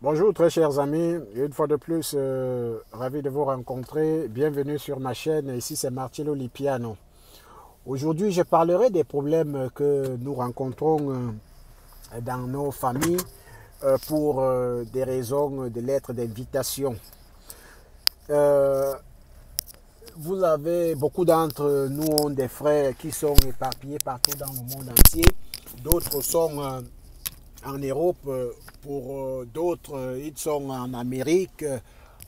Bonjour très chers amis, une fois de plus, ravi de vous rencontrer. Bienvenue sur ma chaîne, ici c'est Marcello Lipiano. Aujourd'hui je parlerai des problèmes que nous rencontrons dans nos familles pour des raisons de lettres d'invitation. Vous avez, beaucoup d'entre nous ont des frères qui sont éparpillés partout dans le monde entier. D'autres sont en Europe, pour d'autres, ils sont en Amérique,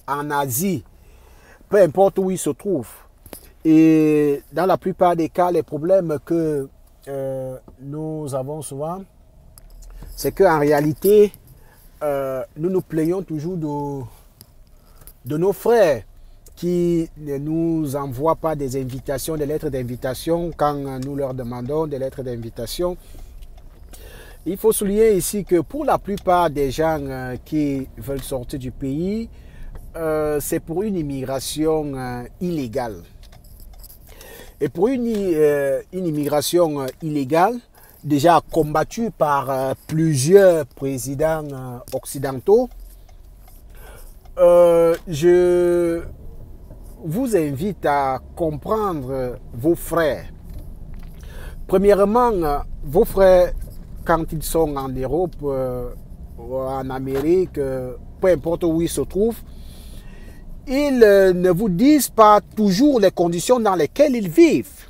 en Asie, peu importe où ils se trouvent. Et dans la plupart des cas, les problèmes que nous avons souvent, c'est qu'en réalité, nous nous plaignons toujours de nos frères qui ne nous envoient pas des invitations, des lettres d'invitation quand nous leur demandons des lettres d'invitation. Il faut souligner ici que pour la plupart des gens qui veulent sortir du pays, c'est pour une immigration illégale. Et pour une immigration illégale, déjà combattue par plusieurs présidents occidentaux, je vous invite à comprendre vos frères. Premièrement, vos frères, quand ils sont en Europe ou en Amérique, peu importe où ils se trouvent, ils ne vous disent pas toujours les conditions dans lesquelles ils vivent.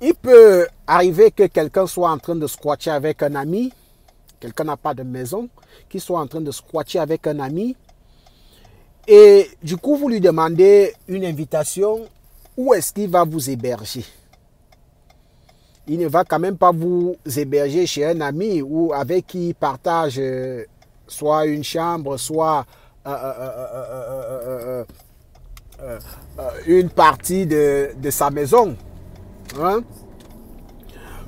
Il peut arriver que quelqu'un soit en train de squatter avec un ami, quelqu'un n'a pas de maison, qu'il soit en train de squatter avec un ami, et du coup vous lui demandez une invitation, où est-ce qu'il va vous héberger? Il ne va quand même pas vous héberger chez un ami ou avec qui il partage soit une chambre, soit une partie de sa maison. Hein?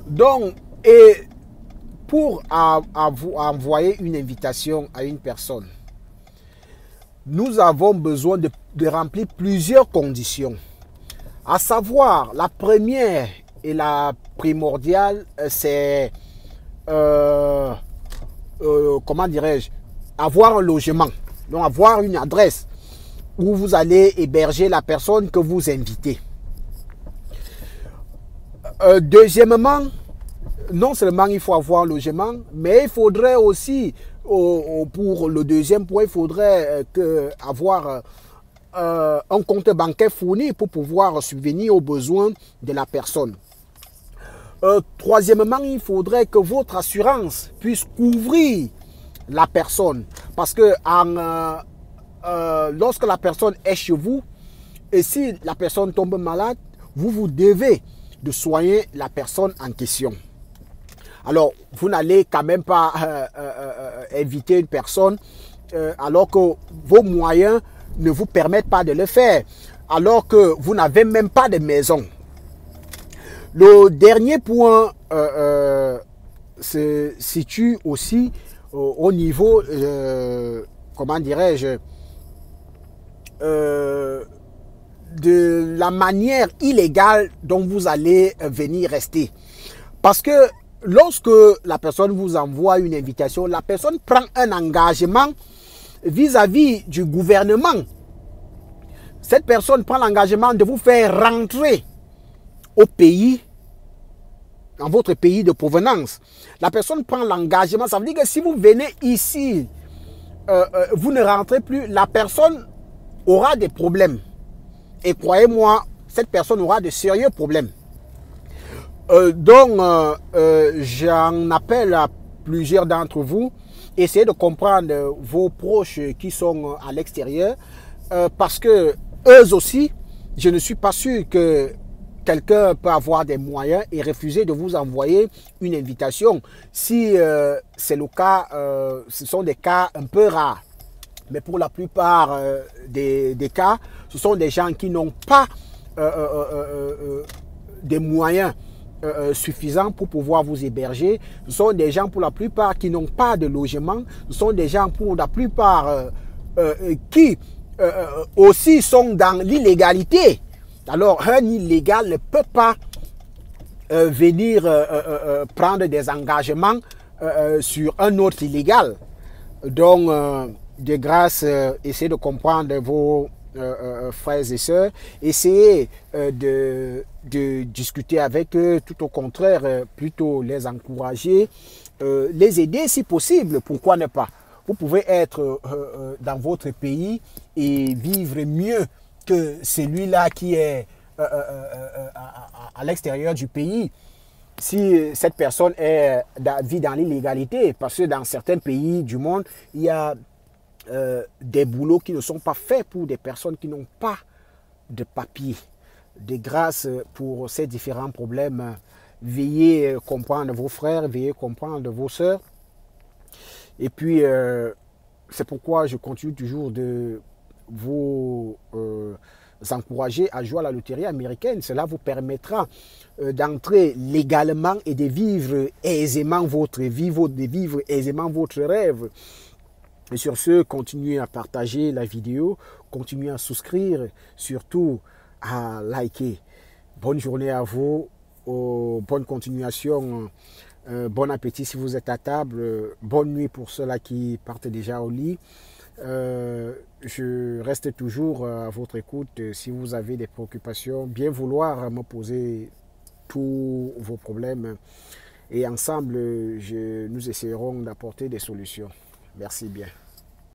Donc, et pour envoyer une invitation à une personne, nous avons besoin de remplir plusieurs conditions. À savoir, la première et la primordiale, c'est, comment dirais-je, avoir un logement, donc avoir une adresse où vous allez héberger la personne que vous invitez. Deuxièmement, non seulement il faut avoir un logement, mais il faudrait aussi, pour le deuxième point, il faudrait avoir un compte bancaire fourni pour pouvoir subvenir aux besoins de la personne. Troisièmement, il faudrait que votre assurance puisse couvrir la personne. Parce que lorsque la personne est chez vous, et si la personne tombe malade, vous devez de soigner la personne en question. Alors, vous n'allez quand même pas inviter une personne alors que vos moyens ne vous permettent pas de le faire, alors que vous n'avez même pas de maison. Le dernier point se situe aussi au niveau, comment dirais-je, de la manière illégale dont vous allez venir rester. Parce que lorsque la personne vous envoie une invitation, la personne prend un engagement vis-à-vis du gouvernement. Cette personne prend l'engagement de vous faire rentrer au pays, dans votre pays de provenance. La personne prend l'engagement, ça veut dire que si vous venez ici, vous ne rentrez plus, la personne aura des problèmes. Et croyez-moi, cette personne aura de sérieux problèmes. Donc, j'en appelle à plusieurs d'entre vous, essayez de comprendre vos proches qui sont à l'extérieur, parce que eux aussi, je ne suis pas sûr que quelqu'un peut avoir des moyens et refuser de vous envoyer une invitation. Si c'est le cas, ce sont des cas un peu rares. Mais pour la plupart des cas, ce sont des gens qui n'ont pas des moyens suffisants pour pouvoir vous héberger. Ce sont des gens pour la plupart qui n'ont pas de logement. Ce sont des gens pour la plupart qui aussi sont dans l'illégalité. Alors, un illégal ne peut pas venir prendre des engagements sur un autre illégal. Donc, de grâce, essayez de comprendre vos frères et sœurs, essayez de discuter avec eux, tout au contraire, plutôt les encourager, les aider si possible, pourquoi ne pas. Vous pouvez être dans votre pays et vivre mieux que celui-là qui est à l'extérieur du pays. Si cette personne vit dans l'illégalité, parce que dans certains pays du monde, il y a des boulots qui ne sont pas faits pour des personnes qui n'ont pas de papier. De grâce pour ces différents problèmes, veillez comprendre vos frères, veillez comprendre vos sœurs. Et puis, c'est pourquoi je continue toujours de vous encourager à jouer à la loterie américaine. Cela vous permettra d'entrer légalement et de vivre aisément votre vie, de vivre aisément votre rêve. Et sur ce, continuez à partager la vidéo, continuez à souscrire, surtout à liker. Bonne journée à vous, bonne continuation, bon appétit si vous êtes à table, bonne nuit pour ceux-là qui partent déjà au lit. Je reste toujours à votre écoute si vous avez des préoccupations, bien vouloir me poser tous vos problèmes et ensemble nous essayerons d'apporter des solutions. Merci bien.